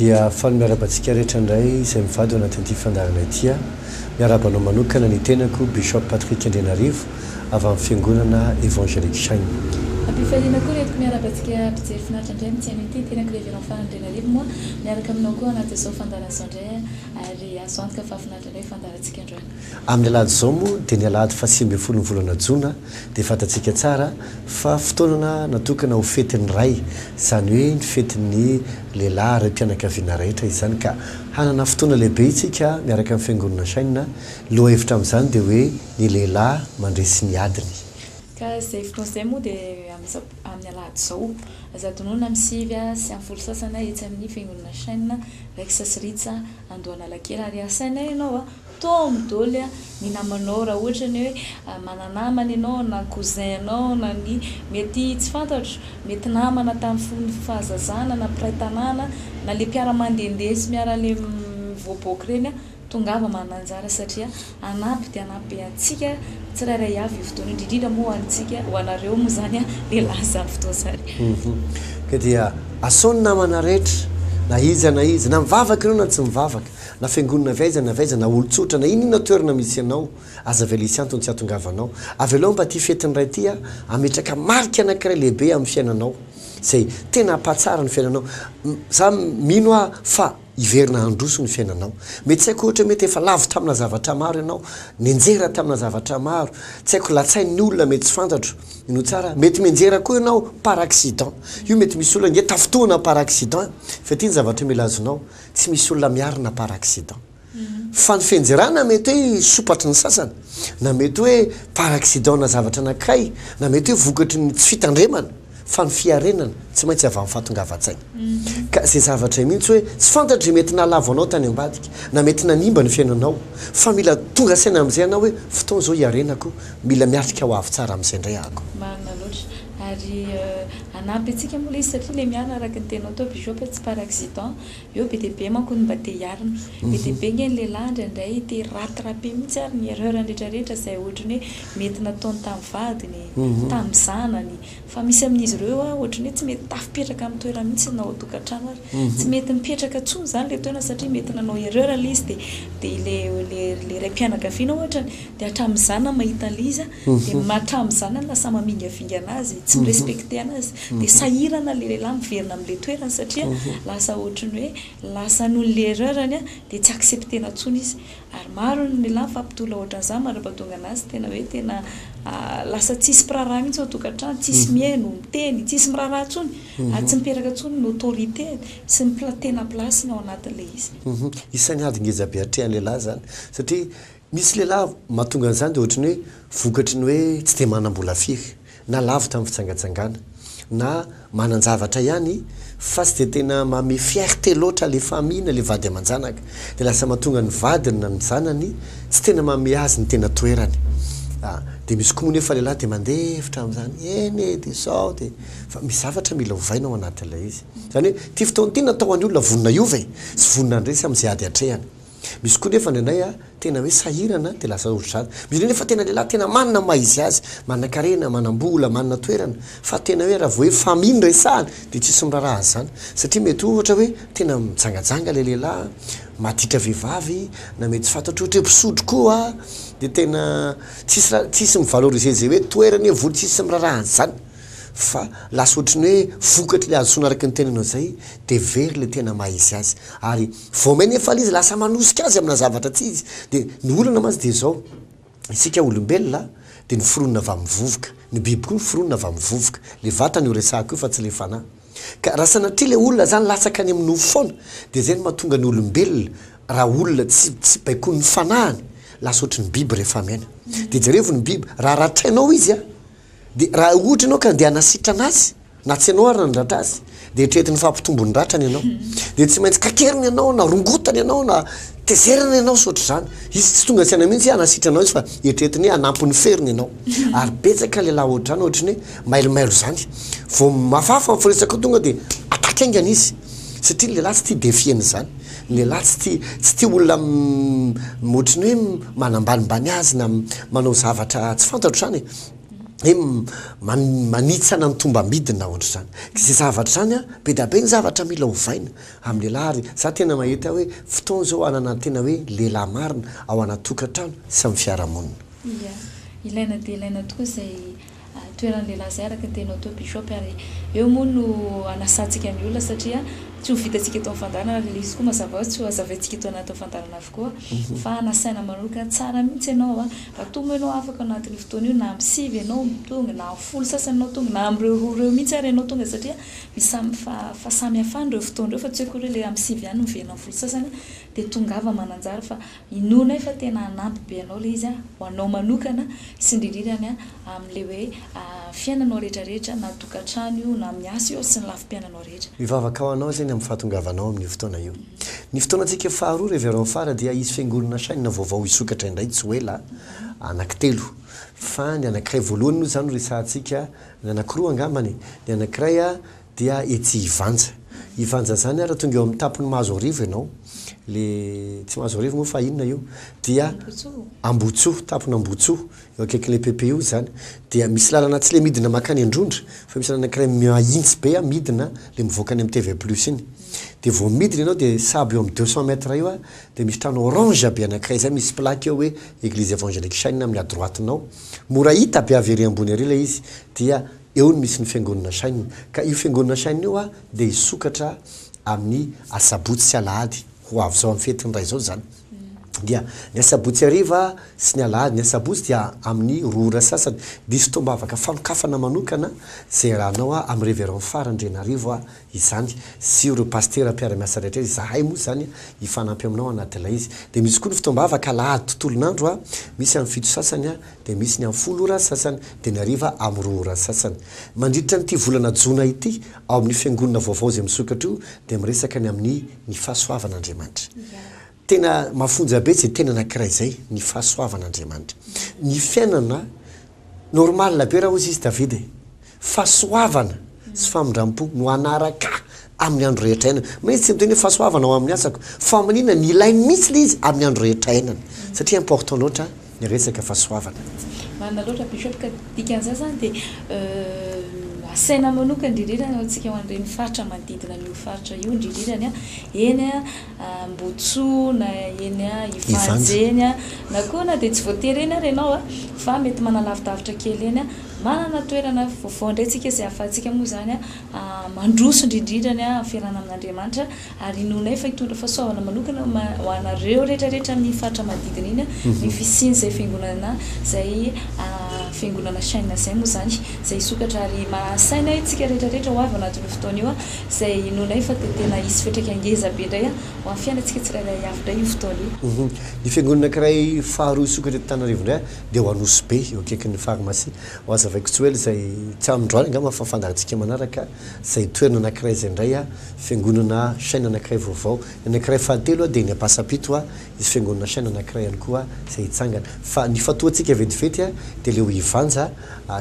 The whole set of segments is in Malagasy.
dia faly miarabantsika rehetra indray izay mivady ao anatin'ity fandarana ity miarabanao manokana ny tenako Bishop Patrick Andrianarivo avy amin'ny fiangonana Evangelique Chaigny. Ampifaliana koa rehetra miarabantsika mpijery finaritra indray mitsena ity tenako Révérend Fara Andrianarivo moa miaraka aminao koa anaty izao fandarana izao indray ary azo antoka fa finaritra indray fandarantsika androany. Amin'ny alahady izao moa dia ny alahady 7 volana Jona dia fantatsika tsara fa fotoanana natokana ho fetin'ny ray izany hoe ny fetin'ny lehilahy ary mpianakaviana rehetra izany ka hanana fotoana lehibe isika miaraka amin'ny fiangonana Chaigny loha hevitra amin'izany dia hoe ny lehilahy mandresy ny adiny. Ka izay fotoana izay moa dia amin'ny alahady izao azatonona misivy sy amin'ny folo sasana etsy amin'ny fiangonana Chaigny raiky sasiritsa andohana lakely ary asaina ianao tao midoly ny namanao raha ohatra ny hoe mananamana ianao na cousin anao na ny mety tsy fantatro mety namana tamin'ny fony fahazazana na mpiray tanàna na le mpiara-mandehandeha sy miara le mivoaboaka reny tongava mananjara satria anampy dia anampy antsika tsirairay avy io fotoana indrindrindra moa antsika ho anareo moa zany lehilahy zany fotoana zany. Ka dia asaony namana rehetra na izy na mivavaka ianao na tsy mivavaka na fiangonana avaiza na olon-tsotra na inona toerana misy ianao aza velisy antony tsy atongavanao avelao mba ty fetiny ray ty ametraka marika anankiray lehibe amin'ny fiainanao izay tena ampahatsara ny fiainanao za mino fa iverina androso ny fiainanao mety tsy haiko ohatra mety efa lavo tamina zavatra maro ianao nenjera tamina zavatra maro tsy haiko latsain'ny olona mety tsy fantatro ino tsara mety menjera koa ianao par accident io mety misy olona nge tafotoana par accident fa ty ny zavatra mila azonao tsy misy olona miarina par accident fa ny fenjerana mety hoe sopatry ny sasana na mety hoe par accident na zavatra anankiray na mety hoe vokatry ny tsy fitandremana fa ny fiarenana tsy maintsy avy amin'ny fahatongavan-tsaina ka zay zavatra mihitsy hoe tsy fantatry mety nalavo anao tany ambadika na mety nanimba ny fiainanao fa mila tonga saina amin'izay anao hoe fotoana zao hiarenako mila miatrika ho avy tsara amin'izay indray ahako. Marina loatra ary anampy antsika moa izy satria le miarina araka ny tenao tao Bishop tsy par accident eo be dia be manko ny mba te hiarina be dia be nge ny lehilahy indraindray te ratirape mihitsy ary ny erreur rehetrarehetra izay ohatrany hoe mety nataony tamin'ny vadiny tamin'ny zanany fa misy amin'izy ireo ohatrany hoe tsy mety tafipetraka amin'ny toerana mihitsy nao tokantrano ary tsy mety mipetraka tsony zany le toerana satria mety nanao erreur le izy dia le ray mpianakaviana ohatrany dia hatramin'ny zanany mahita an'izy dia mahatramin'ny zanany lasa mamingavinga anazy tsy mirespecte anazy dia sahirana le lehilahy miverina amin'le toerana satria lasa ohatrany hoe lasa noho le erreurany dia tsy acceptena tsony izy ary maro ny lehilahy mifampitola ohatran'izany marapatonga anazy tena hoe tena lasa tsisy mpiraharaha mihitsy ao tokantrano tsisy mihaino miteny tsisy miraharaha tsony ary tsy miperaka tsony ny autorité sy tena plasiny ao anatin'le izy. Isan'ny ady ngeza be hatrehan'ny lehilahy zany satria misy lehilahy mahatonga an'izany dia ohatrany hoe vokatry ny hoe tsy dia manam-bola firy na lavo tamin'ny fitsangatsangana na manan-javatra ihany fa tsy dia tena mame fierté loatra le famille na le vady aman-janaka dia lasa mahatonga ny vadiny na ny zanany tsy tena mame azy ny tena toerany. Dia misy koa moa nefa lehilahy dia mandeha hevitra amin'izany eny dia sao dia fa misy zavatra mila hovaina ao anatin'ilay izy zany hoe ty fotoana ty natao an'ny olona vonina iova sy vonina andresy amin'izay ady hatrehany. Misy koa nefa ndraindray tena hoe sahirana dia lasa ohatr'izany misy nefa tena lehilahy tena manana maizy azy manana karena manam-bola manana toerana fa tena hoe raha vao hoe famille no resahany dia tsisy miraharaha azy zany satria mety ohatra hoe tena mijangajanga le lehilahy maditra vehivavy na mety tsy fantatro ohatra hoe mpisotro koa dia tena tsisy mivaloriser zay hoe toerany hoe voly tsisy miraharaha azy zany fa lasa ohatrany hoe vokatry le azosoana araka ny tenanao zay dia very le tena mahizy azy ary voamaina efa izy lasa manosika azy amina zavatra tsy izy dia ny olana mazy dia zao isika olombelona dia ny foronona avy amin'ny vovoka ny biby koa ny foronona avy amin'ny vovoka le vatany io resahako io fa tsy le fanahy ka raha sanatria le olona zany latsaka any amin'ny nofo foana dia zay no mahatonga ny olombelona raha olona tsy baiko ny fanahany lasa ohatry ny biby rehefa miaina dia jerevo ny biby raha ratrainao izy dia raha ohatra ianao ka andeha nasitra anazy na tsy ianao ary nandratra azy dia eritreretiny fampitombony ratrany ianao dia tsy maintsy kakeriny ianao na rongotany ianao na tezerina ianao sotra zany izy tsy tonga saina mihitsy anasitra anao izy fa eritreretiny hoe anampony feriny ianao ary betsaka lehilahy ohatrany ohatrany hoe mailomailo zany vao mafafa mifiresaka tonga dia ataka aingana izy satria ny lehilahy tsy tia defieny zany ny lehilahy tsy tia olona ohatrany hoe manambanimbany azy na manao zavatra tsy fantatro zany manitsana ny tomba midina ohatra zany zay zavatra zany a be da be ny zavatra mila hovaina amin'ny lehilahy ry za tena mahita hoe fotoana zao anana tena hoe lehilahy marina ao anatokantrano sy amin'ny fiarahamonina ilaina dia ilaina tokoa zay toeran'ny lehilahy zay araka tena atao bishop ary eo moa no anasantsika ny olona satria tsy ho vitantsika eto amin'ny fandarana ary izy koa mazava ho tsy ho azavaintsika eto anaty fandarana avokoa fa anasaina manokana tsara mihitsy ianao raha tonga ianao afaka anatin'ny fotoana io na amin'ny sivy ianao tonga na folo sasany ianao tonga na amin'ireo roa ireo mihitsy ary ianao tonga satria misy fa samy hafany ireo fotoana ireo fa tsy hoe koa le amin'ny sivy ihany mivena amin'ny folo sasany dia tongava mananjara fa inona fa tena anampy be anao le izy ho anao manokana sy indrindrindrany amin'le hoe fiainanao rehetrarehetra na tokantrano io na miasa io sy ny lafim-piainanao rehetra mivavaka ao anao zany amin'ny fahatongavanao amin'ny fotoana io ny fotoanantsika faharoa rehefa fara dia izy fiangonana saina vaovao isokatra indray tsy hoela anankitelo fa ny anankiray voalohany no zany resahantsika ny anankiroa angambany ny anankiray dia etsy ivanja zany raha tonga eo amin'ny tapony mahazo arivo ianao le tsy mahazo arivo moa fa inona io dia ambotsoa tapony ambotsoa eo akaiky le PPO zany dia misy lalana tsy le midina makany androndra fa misy anankiray mahintsy be midina le mivoakany amin'ny TV plus iny dia vao midina ianao dia sabo eo amin'ny 200 mètres io dia misy trano orange be anankiray zay misy plaque eo hoe église évangélique Shaina amin'ny adroatinao mora hita be avy ery ambony ery le izy dia eo no misy ny fiangonana Shaina ka io fiangonana Shaina io dia isokatra amin'ny asabotsy sy alahady ho avy zao amin'ny fetin'iray zao zany dia ny asabotsy ariva sy ny alahady ny asabotsy dia amin'ny roa sasany diso tomba afaka fanokafana manokana zay rahanao amin'ny révérend farandrenarivo izany sy ireo pasteur mpiara-miasa rehetra zahay moa zany hifanampy aminao anatin'ilay izy dia misy koa ny fotomba afaka alahady tontolon'andro misy amin'ny fito sasany dia misy ny amin'ny folo ora sasany dia ny ariva amin'ny roa ora sasany mandritra nyity volana jona ity ao amin'ny fiangonana vaovao zay misokatra io dia miresaka ny amin'ny ny fahasoavan'Andriamanitra tena mafonja be zay tena anankiray zay ny fahasoavan'Andriamanitra ny fiainana normal be raha ozy izy Davidy fahasoavana sy famindrampo no anaraka amin'ny andro rehetra ainana maitsy tsy miteny hoe fahasoavana ao amin'ny asako fa manina ny ilainy mihitsy le izy amin'ny andro rehetra ainana satria important loatra ny resaka fahasoavana marina loatra bishop ka dikan'izay zany dia asaina manokana indrindrindrany antsika ho an'ireny faritra manodidina an'io faritra io indrindrindrany eny Mbotsoa na eny Ivanjeny na koa na dia tsy voatery eny ary ianao fa mety manalavidavitra kely eny manana toerana vaovao indray tsika izay ahafahantsika moa zany mandroso indrindrindrany fiarahana amin'Andriamanitra ary inona fa hitondra fahasoavana manokana ho anareo rehetrarehetra amin'ny faritra manodidina iny ny fisiany izay fiangonana zay fiangonana Shaina zay moa zany zay isokatra ary mahasaina itsika rehetrarehetra ho avy anatin'io fotoana io zay inona fa tena hisy fetraka angeza be indray ho amin'ny fiainantsika tsirairay avy indray io fotoana io ny fiangonana anankiray faharoa isokatra eto Antananarivo indray dia ho Anosy be eo akaikin'ny pharmacie ho azavaiko tsy hoe zay tsy amindroany angamba fa fandarantsika manaraka zay toerana anankiray zay indray fiangonana Shaina anankiray vaovao anankiray fahatelo dia ny Ampasapito izy fiangonana Shaina anankiray ihany koa zay hitsangana fa ny fatoantsika vetivety dia leo Ivanja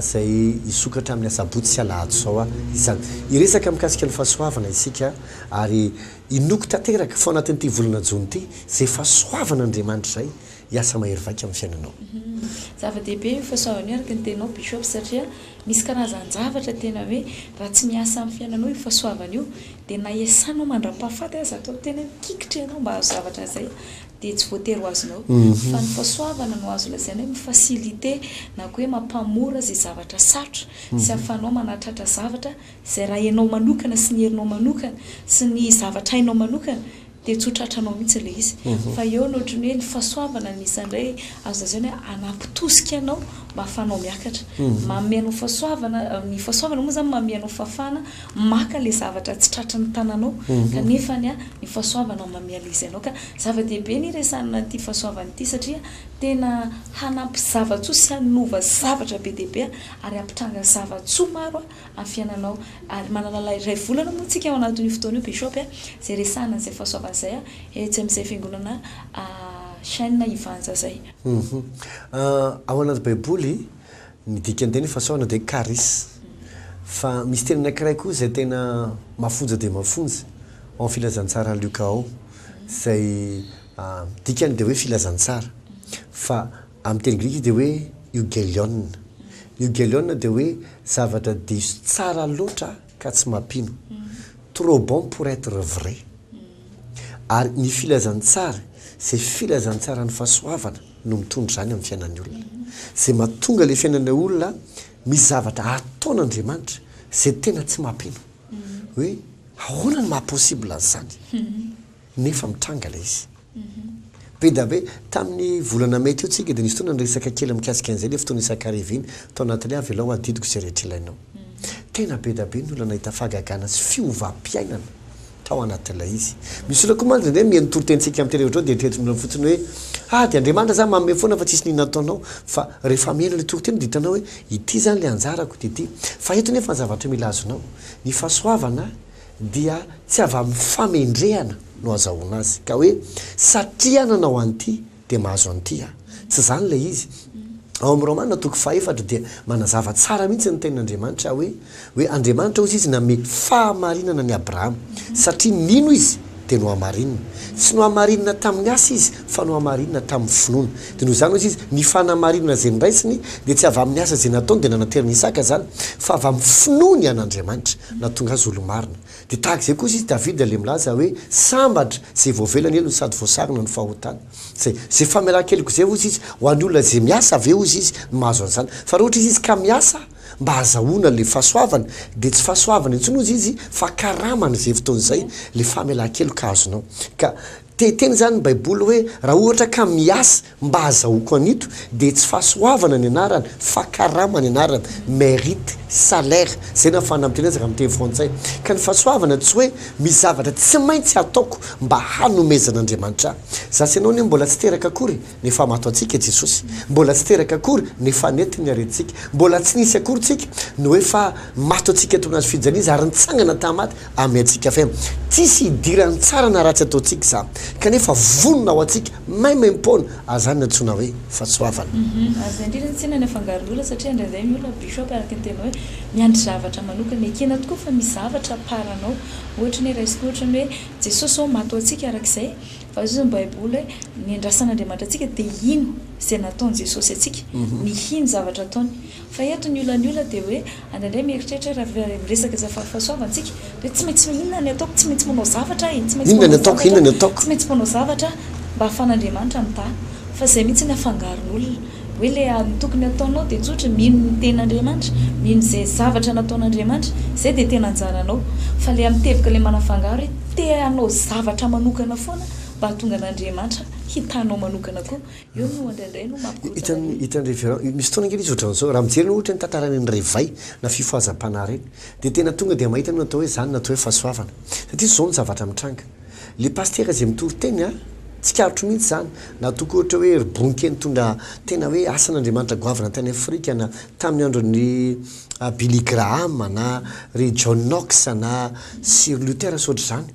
zay isokatra amin'ny asabotsy sy alahady zao izany iresaka mikasika ny fahasoavana isika ary inoko tanteraka fa anatin'ity volana jona ity zay fahasoavan'Andriamanitra zay hiasa mahery vaika amin'ny fiainanao zava-dehibe io fahasoavana io araka ny tenao bishop satria misy karazan-javatra tena hoe raha tsy miasa amin'ny fiainanao io fahasoavana io dia na iasanao mandra-pahafaty aza atao tena mikikitra ianao mba azo zavatra zay dia tsy voatery ho azonao fa ny fahasoavana no azo lazaina hoe mifasilite na koa hoe mampamora zay zavatra sarotra sy ahafahanao manatratra zavatra zay raha ianao manokana sy ny herinao manokana sy ny zavatra hainao manokana dia tsotratranao mihitsy le izy fa eo no ohatry ny hoe ny fahasoavana nisandray azo lazaina hoe anampitosika ianao mba ahafahanao miakatra mameanao fahasoavana ny fahasoavana moa zany mameanao fahafahana maka le zavatra tsy tratra ny tananao kanefa ny fahasoavana mamea le izy ianao ka zava-dehibe ny resana ity fahasoavana ity satria tena hanampy zavatsoa sy hanova zavatra be dehibe ary ampitranga zavatsoa maro amin'ny fiainanao ary manana iray volana moa tsika ao anatin'io fotoana io bishop zay resana zay fahasoavana zay etsy amin'izay fiangonana Shaina Ivanja zay ao anaty baiboly ny dikany fahasoavana dia karisy fa misy tena anankiray koa zay tena mafonja dia mafonja ao amin'ny filazantsara Luka ao zay dikany dia hoe filazantsara fa amin'ny teny grika dia hoe eugelion io galiona dia hoe zavatra diso tsara loatra ka tsy mampino trop bon pour être vrai ary ny filazantsara zay filazantsara ny fahasoavana no mitondra zany amin'ny fiainan'ny olona zay mahatonga le fiainana olona misy zavatra ataon'Andriamanitra zay tena tsy mampino hoe ahoana ny mahapossible an'izany nefa mitranga le izy be da be tamin'ny volana mety eo tsika dia nisy fotoana niresaka kely mikasika an'izay le fotoana isan-kariva iny tao anatin'ny avy alao adidiko izay rehetra ilainao tena be da be ny olona nahita fahagagana sy fiovam-piainana tao anatin'ilay izy misy olona koa mantsy indray mianotoritentsika amin'ny tena dia tetrinona fotsiny hoe dia Andriamanitra zany manome foana fa tsisy nina ataonao fa rehefa miaina le toroteny dia hitanao hoe ity zany le anjarako dia ity fa eto nefa ny zavatra mila azonao ny fahasoavana dia tsy avy amin'ny famendrehana no azahoana azy ka hoe satria nanao an'ity dia mahazo an'ity tsy zany le izy ao amin'ny Romana toko 4 dia manazava tsara mihitsy ny tenin'Andriamanitra hoe Andriamanitra ozy izy name fahamarinana ny Abrahama satria nino izy dia no hamarinina tsy no hamarinina tamin'ny asa izy fa no hamarinina tamin'ny finoana dia noho izany ozy izy ny fanamarinana zay niraisiny dia tsy avy amin'ny asa zay nataony dia nanateriny Isaka zany fa avy amin'ny finoany an'Andriamanitra natonga azy olo-marina dia tahaka izay kosa izy Davida le milaza hoe sambatra zay voavelany elo sady voasarona ny fahotana zay famelan-keliko zay ozy izy ho an'ny olona zay miasa avy eo ozy izy mahazo an'izany fa raha ohatra izy izy ka miasa mba hazahoana le fahasoavana dia tsy fahasoavana intsony ozy izy fa karamana zay fotoan'izay le famelan-kelo ka azonao ka teny zany ny baiboly hoe raha ohatra ka miasa mba hazahoako anito dia tsy fahasoavana ny anarany fa karama ny anarany mérite salaire zay na fanamtenezaka amin'ny teny frantsay ka ny fahasoavana tsy hoe misy zavatra tsy maintsy ataoko mba hanomezan'Andriamanitra zasy ianao ne mbola tsy teraka akory nefa mato antsika Jesosy mbola tsy teraka akory nefa netiny aretintsika mbola tsy nisy akory tsika no hoe fa mato antsika tonazy fijana izy ary nitsangana tamaty amy antsika fema tsisy hidirany tsara na ratsy ataontsika za kanefa vonona ao antsika maimaimpona azany nantsona hoe fahasoavana aza indrindra tsy nany afangaron'olona satria indraindray ny olona bishop araka ny tena hoe miandry zavatra manokana ekena tokoa fa misy zavatra paranao ohatra ny raisiko ohatra ny hoe Jesosy ao mato antsika arak'izay fa izy ny baiboly hoe ny andrasan'Andriamanitra atsika dia ino zay nataony Jesosy atsika ny ino zavatra ataony fa eto ny olona dia hoe andraindray mieritreritra raha miresaka fahasoavantsika dia tsy maintsy inona ny ataoko tsy maintsy manao zavatra tsy maintsy manao zavatra mba ahafan'Andriamanitra mitaha fa zay mihitsy ny afangaron'olona hoe le tokony ataonao dia tsotra mino ny ten'Andriamanitra mino zay zavatra nataon'Andriamanitra zay dia tena anjaranao fa le amitevika le manafangaro hoe te hanao zavatra manokana foana mba hatonga an'Andriamanitra hitanao manokana koa eo no andraindray no hitany misy fotoana kely izy ohatran'izao raha mijery ohatra ny tantarany ny revay na fifohazam-panahy reny dia tena tonga dia mahita no natao hoe zany natao hoe fahasoavana satria zao ny zavatra mitranga le pastera zay mitory-teny tsikavitro mihitsy zany na toko ohatra hoe rbonke nitondra tena hoe asan'Andriamanitra goavana tany Afrika na tamin'ny andron'ny Billy Graham na ry John Knox na Sir Luther sotra zany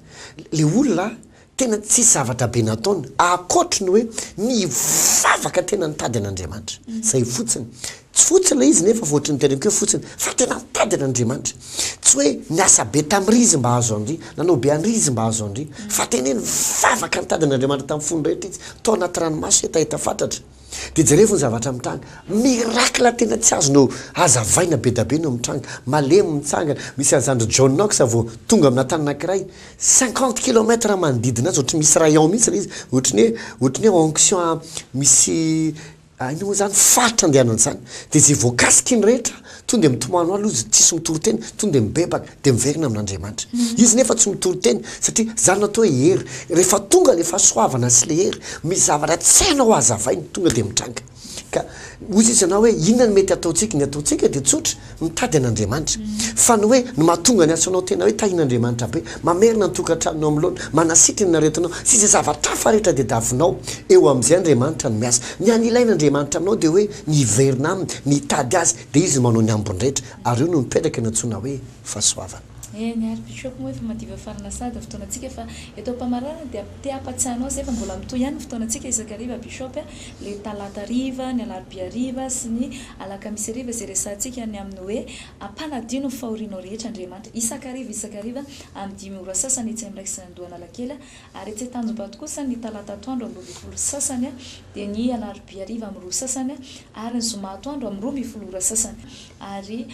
le olona tena tsy zavatra be nataony akoatra ny hoe ny vavaka tena nitady an'Andriamanitra zay fotsiny tsy fotsiny le izy nefa voatry ny tereniko hoe fotsiny fa tena nitady an'Andriamanitra tsy hoe niasa be tamin'ny rizy mba hazo andry nanao be an'rizy mba hazo andry fa tena ny vavaka nitady an'Andriamanitra tamin'ny fony rehetra izy tao anaty ranomasy hetaheta fantatra dia jerevy ny zavatra mitranga mirakla tena tsy azonao azavaina be da be no mitranga malemy mitsangana misy an'zandry John Knox vao tonga amina tany anankiray 50 km manodidina azy ohatry misy rayon mihitsy le izy ohatry ny hoe onction misy ino moa zany faritra andehanana zany dia zay voakasiky ny rehetra tonga dia mitomano alo izy tsisy mitoro-teny tonga dia mibebaka dia miverina amin'Andriamanitra izy nefa tsy mitoro-teny satria zany natao hery rehefa tonga le fahasoavana sy le hery misy zavatra tsy hainao azavainy tonga dia mitranga ka ozy izy anao hoe inona ny mety ataontsika ny ataontsika dia tsotra mitady an'Andriamanitra fa ny hoe ny mahatonga ny asanao tena hoe tahin'Andriamanitra be mamerina ny tokantranonao amin'loana manasitriny naretinao sy izay zavatra hafa rehetra dia davinao eo amin'izay Andriamanitra ny miasa ny anilain'Andriamanitra aminao dia hoe ny hiverina aminy ny hitady azy dia izy manao ny ambony rehetra ary io no mipetraka ny antsoina hoe fahasoavana Niary bishop moa efa madiva farinasady fotoanatsika fa eto Ampamarana dia te apatsihanao zay fa mbola mitoy ihany fotoanatsika isakariva bishop le talata riva ny alarobia riva sy ny alakamisy riva zay resantsika ny amin'ny hoe ampanadino ny fahorianao rehetra Andriamanitra isakariva amin'ny 5 ora sasany etsy amin'ny raika sandohana Analakely ary etsy Tanjombato kosa ny talata atoandro amin'ny 20 sasany dia ny alarobia riva amin'ny 2 sasany ary ny zoma atoandro amin'ny 12 ora sasany ary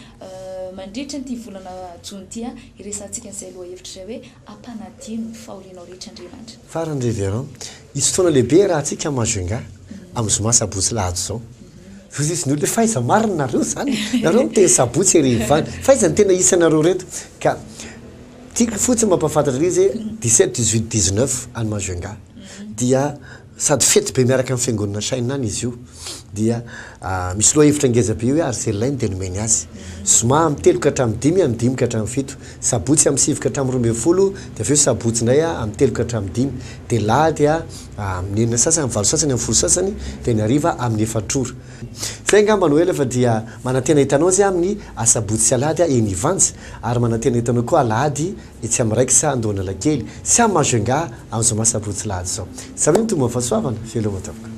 mandritra ny volana jona ity iresantsika an'izay loha hevitra hoe ampanadino ny fahorianao rehetra Andriamanitra. Farany révérend isy fotoana lehibe raha tsika Majunga amin'ny zoma sabotsy lahady zao. Fizisy ny olona faiza marina nareo zany nareo miteny sabotsy erivany faiza ny tena isanareo reto ka tiako fotsiny mampafantatra izy 17 18 19 any Majunga dia sady fety be miaraka amin'ny fiangonana Saina any izy io dia misy loha hevitra ngeza-be hoe Arcelaine teny meny azy zoma amin'ny 3 ka hatramin'ny 5 amin'ny 5 ka hatramin'ny 7 sabotsy amin'ny 7 ka hatramin'ny 12 dia aveo sabotsy ndray amin'ny 3 ka hatramin'ny 5 dia lahady amin'ny 9 sasany amin'ny 7 sasany amin'ny 10 sasany dia ny hariva amin'ny 4 ora zay angamba no ela fa dia manantena hitanao zay amin'ny asabotsy sy alahady eny Ivanja ary manantena hitanao koa alahady etsy amin'ny raiksa Andohana Analakely sy amin'ny Majunga amin'ny zoma sabotsy lahady zao. Sa hoe mitombo fahasoavana veloma tapaka.